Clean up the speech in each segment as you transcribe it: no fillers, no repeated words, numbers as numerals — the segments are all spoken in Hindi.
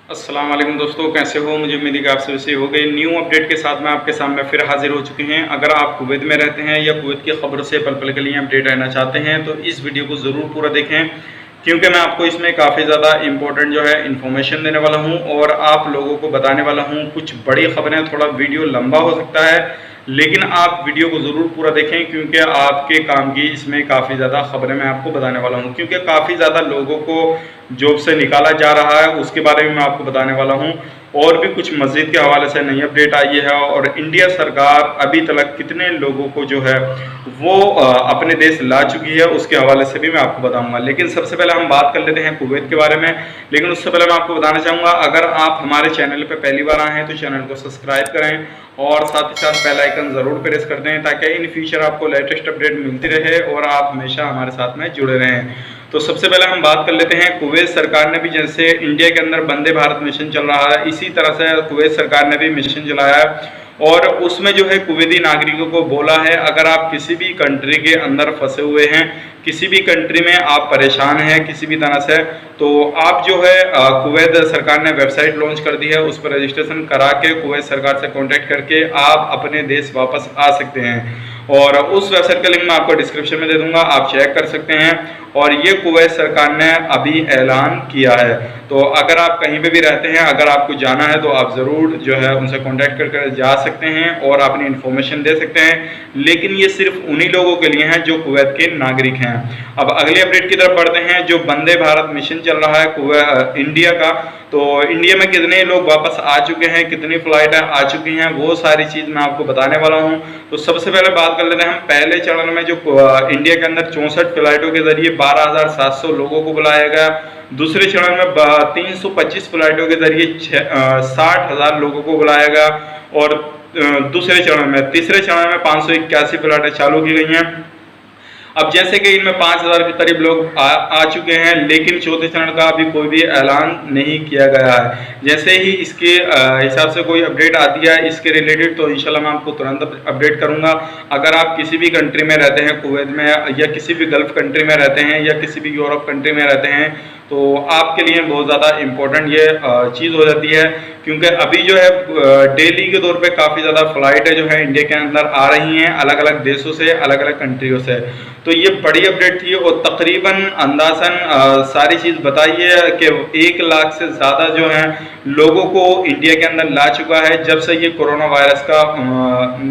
अस्सलाम वालेकुम दोस्तों, कैसे हो? मुझे उम्मीद है कि आप सभी सही हो गए। न्यू अपडेट के साथ मैं आपके सामने फिर हाजिर हो चुके हैं। अगर आप कुवैत में रहते हैं या कुवैत की खबरों से पल पल के लिए अपडेट रहना चाहते हैं तो इस वीडियो को ज़रूर पूरा देखें, क्योंकि मैं आपको इसमें काफ़ी ज़्यादा इंपॉर्टेंट जो है इन्फॉर्मेशन देने वाला हूं और आप लोगों को बताने वाला हूं कुछ बड़ी खबरें। थोड़ा वीडियो लंबा हो सकता है, लेकिन आप वीडियो को ज़रूर पूरा देखें, क्योंकि आपके काम की इसमें काफ़ी ज़्यादा खबरें मैं आपको बताने वाला हूं। क्योंकि काफ़ी ज़्यादा लोगों को जॉब से निकाला जा रहा है, उसके बारे में मैं आपको बताने वाला हूं। और भी कुछ मस्जिद के हवाले से नई अपडेट आई है, और इंडिया सरकार अभी तक कितने लोगों को जो है वो अपने देश ला चुकी है, उसके हवाले से भी मैं आपको बताऊंगा। लेकिन सबसे पहले हम बात कर लेते हैं कुवैत के बारे में। लेकिन उससे पहले मैं आपको बताना चाहूँगा, अगर आप हमारे चैनल पर पहली बार आए हैं तो चैनल को सब्सक्राइब करें और साथ ही साथ बेल आइकन ज़रूर प्रेस कर दें, ताकि इन फ्यूचर आपको लेटेस्ट अपडेट मिलती रहे और आप हमेशा हमारे साथ में जुड़े रहें। तो सबसे पहले हम बात कर लेते हैं, कुवैत सरकार ने भी, जैसे इंडिया के अंदर वंदे भारत मिशन चल रहा है, इसी तरह से कुवैत सरकार ने भी मिशन चलाया है। और उसमें जो है कुवैती नागरिकों को बोला है, अगर आप किसी भी कंट्री के अंदर फंसे हुए हैं, किसी भी कंट्री में आप परेशान हैं किसी भी तरह से, तो आप जो है कुवैत सरकार ने वेबसाइट लॉन्च कर दी है, उस पर रजिस्ट्रेशन करा के कुवैत सरकार से कांटेक्ट करके आप अपने देश वापस आ सकते हैं। और उस वेबसाइट का लिंक मैं आपको डिस्क्रिप्शन में दे दूंगा, आप चेक कर सकते हैं। और ये कुवैत सरकार ने अभी ऐलान किया है, तो अगर आप कहीं पे भी रहते हैं, अगर आपको जाना है तो आप ज़रूर जो है उनसे कांटेक्ट करके जा सकते हैं और अपनी इन्फॉर्मेशन दे सकते हैं। लेकिन ये सिर्फ उन्हीं लोगों के लिए है जो कुवैत के नागरिक हैं। अब अगले अपडेट की तरफ बढ़ते हैं, जो वंदे भारत मिशन चल रहा है इंडिया का। तो इंडिया में कितने लोग वापस आ चुके हैं, कितनी फ्लाइटें आ चुकी हैं, वो सारी चीज़ मैं आपको बताने वाला हूँ। तो सबसे पहले बात कर लेते हैं हम पहले चरण में, जो इंडिया के अंदर 64 फ्लाइटों के जरिए 12,700 लोगों को बुलाया गया। दूसरे चरण में 325 फ्लाइटों के जरिए 60,000 लोगों को बुलाया गया। और दूसरे चरण में, तीसरे चरण में 581 फ्लाइटें चालू की गई हैं। अब जैसे कि इनमें 5,000 के करीब लोग आ चुके हैं, लेकिन चौथे चरण का अभी कोई भी ऐलान नहीं किया गया है। जैसे ही इसके हिसाब से कोई अपडेट आती है इसके रिलेटेड, तो इंशाल्लाह मैं आपको तुरंत अपडेट करूंगा। अगर आप किसी भी कंट्री में रहते हैं कुवैत में, या किसी भी गल्फ कंट्री में रहते हैं, या किसी भी यूरोप कंट्री में रहते हैं, तो आपके लिए बहुत ज़्यादा इम्पोर्टेंट ये चीज़ हो जाती है। क्योंकि अभी जो है डेली के तौर पे काफ़ी ज़्यादा फ्लाइटें जो है इंडिया के अंदर आ रही हैं, अलग अलग देशों से, अलग अलग कंट्रियों से। तो ये बड़ी अपडेट थी, और तकरीबन अंदाज़न सारी चीज़ बताइए कि 1 लाख से ज़्यादा जो है लोगों को इंडिया के अंदर ला चुका है जब से ये कोरोना वायरस का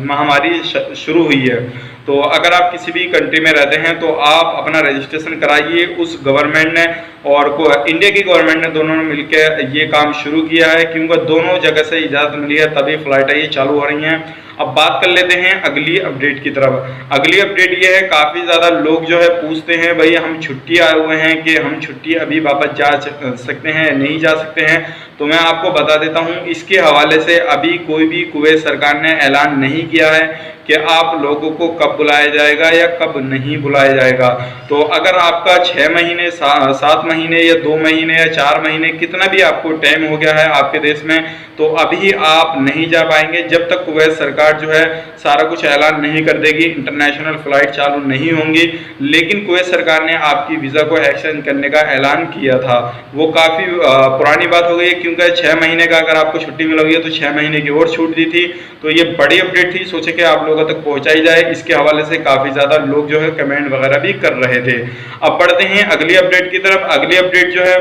महामारी शुरू हुई है। तो अगर आप किसी भी कंट्री में रहते हैं तो आप अपना रजिस्ट्रेशन कराइए। उस गवर्नमेंट ने और इंडिया की गवर्नमेंट ने, दोनों ने मिलकर ये काम शुरू किया है, क्योंकि दोनों जगह से इजाज़त मिली है तभी फ्लाइटें ये चालू हो रही हैं। अब बात कर लेते हैं अगली अपडेट की तरफ। अगली अपडेट ये है, काफ़ी ज़्यादा लोग जो है पूछते हैं, भाई हम छुट्टी आए हुए हैं कि हम छुट्टी अभी वापस जा सकते हैं, नहीं जा सकते हैं। तो मैं आपको बता देता हूं, इसके हवाले से अभी कोई भी कुवैत सरकार ने ऐलान नहीं किया है कि आप लोगों को कब बुलाया जाएगा या कब नहीं बुलाया जाएगा। तो अगर आपका 6 महीने, 7 महीने या 2 महीने या 4 महीने, कितना भी आपको टाइम हो गया है आपके देश में, तो अभी आप नहीं जा पाएंगे जब तक कुवैत सरकार जो है सारा कुछ ऐलान नहीं कर देगी, इंटरनेशनल फ्लाइट चालू नहीं होंगी। लेकिन कुवैत सरकार ने आपकी वीज़ा को एक्सटेंड करने का ऐलान किया था, वो काफ़ी पुरानी बात हो गई है, क्योंकि 6 महीने का अगर आपको छुट्टी मिल गई है तो 6 महीने की और छूट दी थी। तो ये बड़ी अपडेट थी, सोचे कि आप लोगों तक पहुंचाई जाए। इसके हवाले से काफ़ी ज़्यादा लोग जो है कमेंट वगैरह भी कर रहे थे। अब बढ़ते हैं अगली अपडेट की तरफ। अगली अपडेट जो है,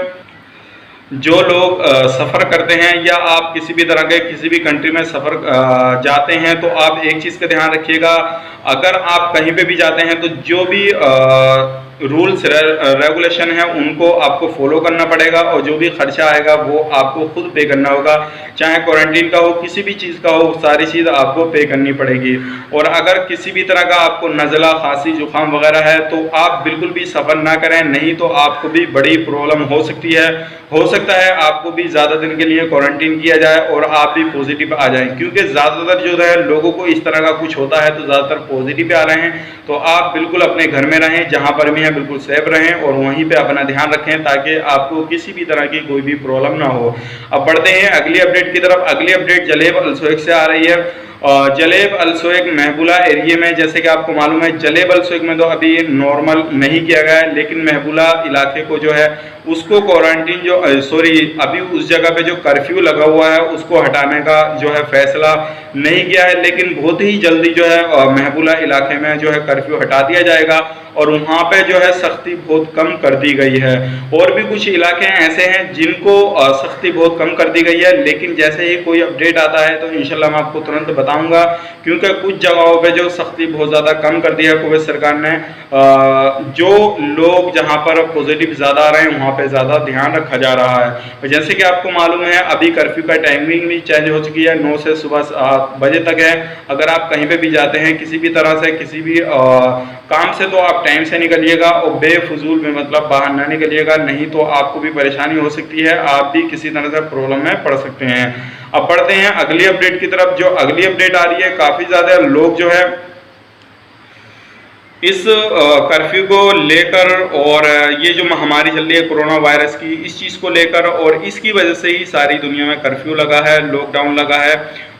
जो लोग सफ़र करते हैं, या आप किसी भी तरह के किसी भी कंट्री में सफ़र जाते हैं, तो आप एक चीज़ का ध्यान रखिएगा, अगर आप कहीं पे भी जाते हैं तो जो भी रूल्स रेगुलेशन है उनको आपको फॉलो करना पड़ेगा, और जो भी खर्चा आएगा वो आपको खुद पे करना होगा। चाहे क्वारंटीन का हो, किसी भी चीज़ का हो, सारी चीज़ आपको पे करनी पड़ेगी। और अगर किसी भी तरह का आपको नज़ला, खांसी, जुकाम वगैरह है, तो आप बिल्कुल भी सफ़र ना करें, नहीं तो आपको भी बड़ी प्रॉब्लम हो सकती है। हो सकता है आपको भी ज़्यादा दिन के लिए क्वारंटीन किया जाए और आप भी पॉजिटिव आ जाएं, क्योंकि ज़्यादातर जो है लोगों को इस तरह का कुछ होता है तो ज़्यादातर पॉजिटिव आ रहे हैं। तो आप बिल्कुल अपने घर में रहें, जहाँ पर भी हैं बिल्कुल सेफ रहें, और वहीं पे अपना ध्यान रखें ताकि आपको किसी भी तरह की कोई भी प्रॉब्लम ना हो। अब बढ़ते हैं अगली अपडेट की तरफ। अगली अपडेट जलेब अल-सुएग से आ रही है। जलेब अल-सुएग महबूला एरिया में, जैसे कि आपको मालूम है, जलेब अल-सुएग में तो अभी नॉर्मल नहीं किया गया है, लेकिन महबूला इलाके को जो है उसको क्वारंटीन जो अभी उस जगह पे जो कर्फ्यू लगा हुआ है उसको हटाने का जो है फैसला नहीं किया है, लेकिन बहुत ही जल्दी जो है महबूला इलाके में जो है कर्फ्यू हटा दिया जाएगा और वहाँ पे जो है सख्ती बहुत कम कर दी गई है। और भी कुछ इलाके ऐसे हैं जिनको सख्ती बहुत कम कर दी गई है, लेकिन जैसे ही कोई अपडेट आता है तो इंशाल्लाह मैं आपको तुरंत बताऊंगा, क्योंकि कुछ जगहों पे जो सख्ती बहुत ज़्यादा कम कर दी है कुवैत सरकार ने। जो लोग जहाँ पर पॉजिटिव ज़्यादा आ रहे हैं वहाँ पे ज़्यादा ध्यान रखा जा रहा है। जैसे कि आपको मालूम है अभी कर्फ्यू का टाइमिंग भी चेंज हो चुकी है, 9 से सुबह 7 बजे तक है। अगर आप कहीं पे भी जाते हैं किसी भी तरह से किसी भी काम से, तो आप टाइम से निकलिएगा और बेफजूल में मतलब बाहर ना निकलिएगा, नहीं तो आपको भी परेशानी हो सकती है, आप भी किसी तरह से प्रॉब्लम में पड़ सकते हैं। अब बढ़ते हैं अगली अपडेट की तरफ। जो अगली अपडेट आ रही है, काफ़ी ज़्यादा लोग जो है इस कर्फ्यू को लेकर और ये जो महामारी चल रही है कोरोना वायरस की, इस चीज़ को लेकर और इसकी वजह से ही सारी दुनिया में कर्फ्यू लगा है, लॉकडाउन लगा है,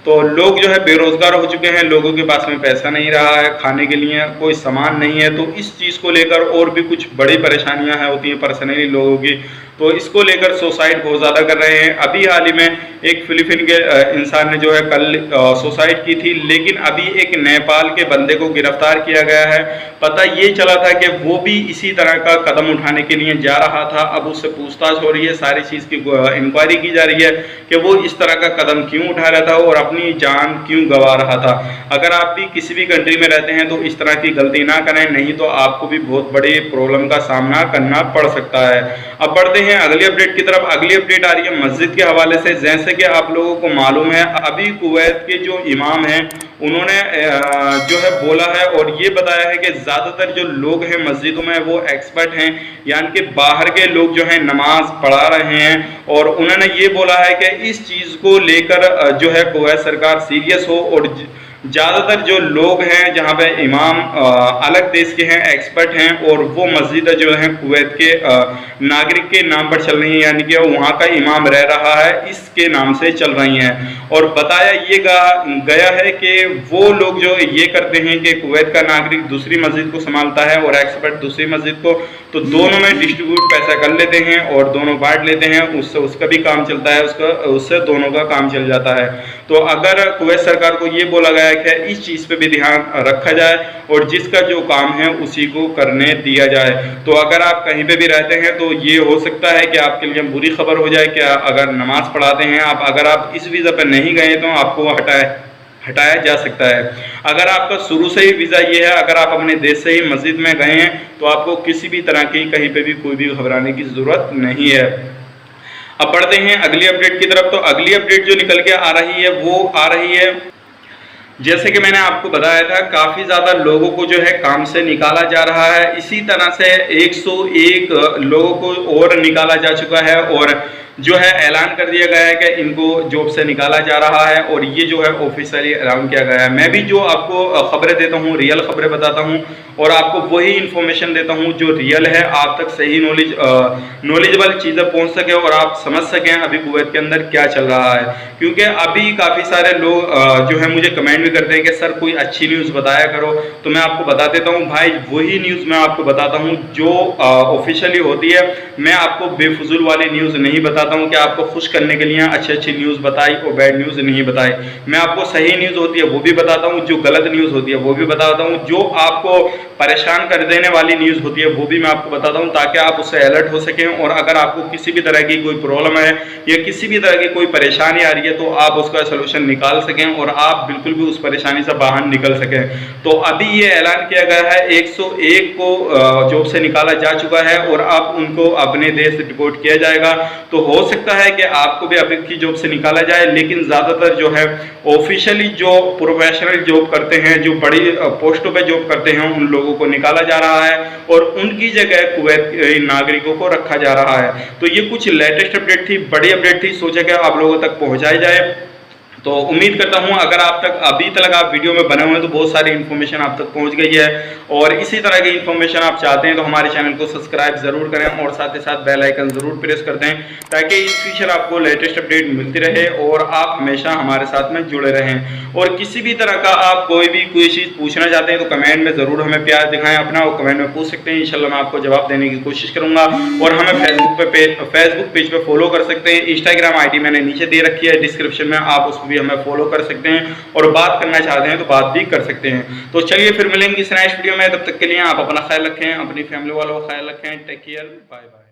तो लोग जो है बेरोजगार हो चुके हैं, लोगों के पास में पैसा नहीं रहा है, खाने के लिए कोई सामान नहीं है। तो इस चीज़ को लेकर और भी कुछ बड़ी परेशानियां हैं होती हैं पर्सनली लोगों की, तो इसको लेकर सुसाइड बहुत ज़्यादा कर रहे हैं। अभी हाल ही में एक फिलीपीन के इंसान ने जो है कल सुसाइड की थी, लेकिन अभी एक नेपाल के बंदे को गिरफ्तार किया गया है। पता ये चला था कि वो भी इसी तरह का कदम उठाने के लिए जा रहा था। अब उससे पूछताछ हो रही है, सारी चीज़ की इंक्वायरी की जा रही है कि वो इस तरह का कदम क्यों उठा रहा था और अपनी जान क्यों गंवा रहा था। अगर आप भी किसी भी कंट्री में रहते हैं तो इस तरह की गलती ना करें, नहीं तो आपको भी बहुत बड़ी प्रॉब्लम का सामना करना पड़ सकता है। अब बढ़ते हैं अगली अपडेट की तरफ। अगली अपडेट आ रही है मस्जिद के हवाले से। जैसे कि आप लोगों को मालूम है अभी कुवैत के जो इमाम हैं उन्होंने जो है बोला है और ये बताया है कि ज़्यादातर जो लोग हैं मस्जिदों में वो एक्सपर्ट हैं, यानी कि बाहर के लोग जो हैं नमाज पढ़ा रहे हैं, और उन्होंने ये बोला है कि इस चीज़ को लेकर जो है कुवैत सरकार सीरियस हो और ज़्यादातर जो लोग हैं जहाँ पे इमाम अलग देश के हैं, एक्सपर्ट हैं, और वो मस्जिद जो है कुवैत के नागरिक के नाम पर चल रही हैं, यानी कि वहाँ का इमाम रह रहा है इसके नाम से चल रही हैं। और बताया ये गया है कि वो लोग जो ये करते हैं कि कुवैत का नागरिक दूसरी मस्जिद को संभालता है और एक्सपर्ट दूसरी मस्जिद को, तो दोनों में डिस्ट्रीब्यूट पैसा कर लेते हैं और दोनों बांट लेते हैं, उससे उसका भी काम चलता है, उससे दोनों का काम चल जाता है। तो अगर कुवैत सरकार को ये बोला गया है कि इस चीज़ पे भी ध्यान रखा जाए और जिसका जो काम है उसी को करने दिया जाए। तो अगर आप कहीं पे भी रहते हैं तो ये हो सकता है कि आपके लिए बुरी खबर हो जाए कि अगर नमाज पढ़ाते हैं आप, अगर आप इस वीज़ा पर नहीं गए तो आपको हटाया जा सकता है। अगर आपका शुरू से ही वीज़ा ये है, अगर आप अपने देश से ही मस्जिद में गए हैं तो आपको किसी भी तरह की कहीं पे भी कोई भी घबराने की ज़रूरत नहीं है। अब बढ़ते हैं अगली अपडेट की तरफ। तो अगली अपडेट जो निकल के आ रही है वो आ रही है, जैसे कि मैंने आपको बताया था काफ़ी ज़्यादा लोगों को जो है काम से निकाला जा रहा है। इसी तरह से 101 लोगों को और निकाला जा चुका है और जो है ऐलान कर दिया गया है कि इनको जॉब से निकाला जा रहा है, और ये जो है ऑफिशियली ऐलान किया गया है। मैं भी जो आपको खबरें देता हूँ रियल खबरें बताता हूँ और आपको वही इन्फॉर्मेशन देता हूँ जो रियल है, आप तक सही नॉलेजेबल चीज़ें पहुँच सके और आप समझ सकें अभी कुवैत के अंदर क्या चल रहा है। क्योंकि अभी काफ़ी सारे लोग जो है मुझे कमेंट भी करते हैं कि सर कोई अच्छी न्यूज़ बताया करो, तो मैं आपको बता देता हूँ भाई, वही न्यूज़ मैं आपको बताता हूँ जो ऑफिशियली होती है। मैं आपको बेफजूल वाली न्यूज़ नहीं बताता हूं कि आपको खुश करने के लिए अच्छी न्यूज़ बताई और बैड न्यूज़ नहीं बताई। मैं आपको सही न्यूज़ होती है वो भी बताता हूं, जो गलत न्यूज़ होती है वो भी बताता हूं, जो आपको परेशान कर देने वाली न्यूज़ होती है वो भी मैं आपको बताता हूं, ताकि आप उससे अलर्ट हो सकें। और अगर आपको किसी भी तरह की कोई प्रॉब्लम है या किसी भी तरह की कोई परेशानी आ रही है तो आप उसका सोल्यूशन निकाल सकें और आप बिल्कुल भी उस परेशानी से बाहर निकल सकें। तो अभी ये ऐलान किया गया है 101 को जॉब से निकाला जा चुका है और अब उनको अपने देश से डिपोर्ट किया जाएगा। तो हो सकता है कि आपको भी अभी की जॉब से निकाला जाए, लेकिन ज़्यादातर जो है ऑफिशियली जो प्रोफेशनल जॉब करते हैं, जो बड़ी पोस्टों पे जॉब करते हैं, उन लोगों को निकाला जा रहा है और उनकी जगह कुवैत नागरिकों को रखा जा रहा है। तो ये कुछ लेटेस्ट अपडेट थी, बड़ी अपडेट थी, सोचा कि आप लोगों तक पहुंचाई जाए। तो उम्मीद करता हूं अगर आप तक अभी तक आप वीडियो में बने हुए हैं तो बहुत सारी इन्फॉर्मेशन आप तक पहुंच गई है, और इसी तरह की इन्फॉर्मेशन आप चाहते हैं तो हमारे चैनल को सब्सक्राइब जरूर करें और साथ ही साथ बेल आइकन जरूर प्रेस कर दें, ताकि इन फ्यूचर आपको लेटेस्ट अपडेट मिलती रहे और आप हमेशा हमारे साथ में जुड़े रहें। और किसी भी तरह का आप कोई चीज़ पूछना चाहते हैं तो कमेंट में जरूर हमें प्यार दिखाएं अपना, और कमेंट में पूछ सकते हैं, इंशाल्लाह मैं आपको जवाब देने की कोशिश करूंगा। और हमें फेसबुक पेज पे फॉलो कर सकते हैं, इंस्टाग्राम आईडी मैंने नीचे दे रखी है डिस्क्रिप्शन में, आप उसको भी हमें फॉलो कर सकते हैं, और बात करना चाहते हैं तो बात भी कर सकते हैं। तो चलिए फिर मिलेंगे इस नेक्स्ट वीडियो में, तब तक के लिए आप अपना ख्याल रखें, अपनी फैमिली वालों का ख्याल रखें। Take care, bye bye.